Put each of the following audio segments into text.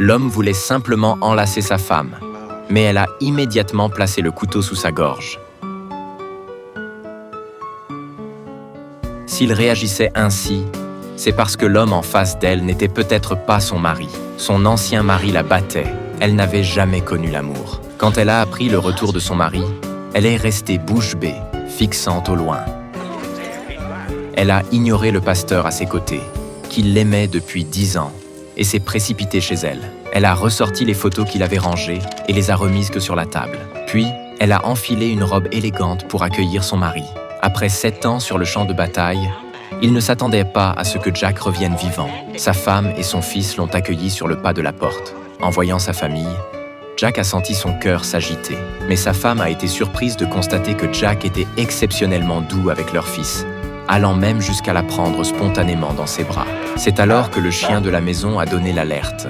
L'homme voulait simplement enlacer sa femme, mais elle a immédiatement placé le couteau sous sa gorge. S'il réagissait ainsi, c'est parce que l'homme en face d'elle n'était peut-être pas son mari. Son ancien mari la battait. Elle n'avait jamais connu l'amour. Quand elle a appris le retour de son mari, elle est restée bouche bée, fixant au loin. Elle a ignoré le pasteur à ses côtés, qui l'aimait depuis 10 ans, et s'est précipitée chez elle. Elle a ressorti les photos qu'il avait rangées et les a remises que sur la table. Puis, elle a enfilé une robe élégante pour accueillir son mari. Après 7 ans sur le champ de bataille, il ne s'attendait pas à ce que Jack revienne vivant. Sa femme et son fils l'ont accueilli sur le pas de la porte. En voyant sa famille, Jack a senti son cœur s'agiter. Mais sa femme a été surprise de constater que Jack était exceptionnellement doux avec leur fils, allant même jusqu'à la prendre spontanément dans ses bras. C'est alors que le chien de la maison a donné l'alerte,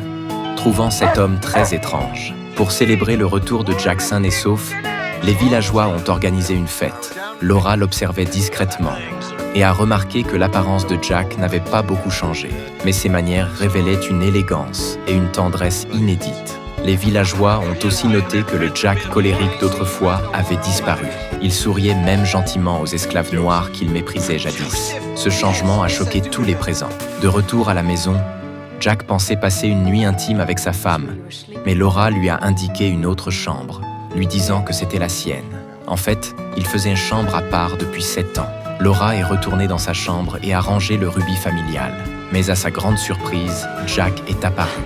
trouvant cet homme très étrange. Pour célébrer le retour de Jack sain et sauf, les villageois ont organisé une fête. Laura l'observait discrètement et a remarqué que l'apparence de Jack n'avait pas beaucoup changé, mais ses manières révélaient une élégance et une tendresse inédites. Les villageois ont aussi noté que le Jack colérique d'autrefois avait disparu. Il souriait même gentiment aux esclaves noirs qu'il méprisait jadis. Ce changement a choqué tous les présents. De retour à la maison, Jack pensait passer une nuit intime avec sa femme, mais Laura lui a indiqué une autre chambre, lui disant que c'était la sienne. En fait, il faisait une chambre à part depuis 7 ans. Laura est retournée dans sa chambre et a rangé le rubis familial. Mais à sa grande surprise, Jack est apparu.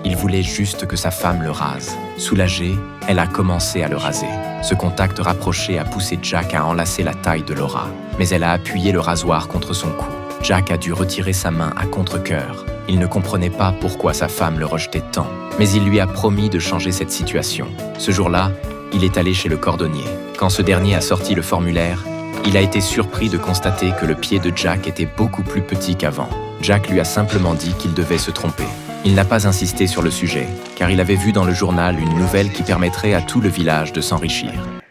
Il voulait juste que sa femme le rase. Soulagée, elle a commencé à le raser. Ce contact rapproché a poussé Jack à enlacer la taille de Laura, mais elle a appuyé le rasoir contre son cou. Jack a dû retirer sa main à contre-cœur. Il ne comprenait pas pourquoi sa femme le rejetait tant, mais il lui a promis de changer cette situation. Ce jour-là, il est allé chez le cordonnier. Quand ce dernier a sorti le formulaire, il a été surpris de constater que le pied de Jack était beaucoup plus petit qu'avant. Jack lui a simplement dit qu'il devait se tromper. Il n'a pas insisté sur le sujet, car il avait vu dans le journal une nouvelle qui permettrait à tout le village de s'enrichir.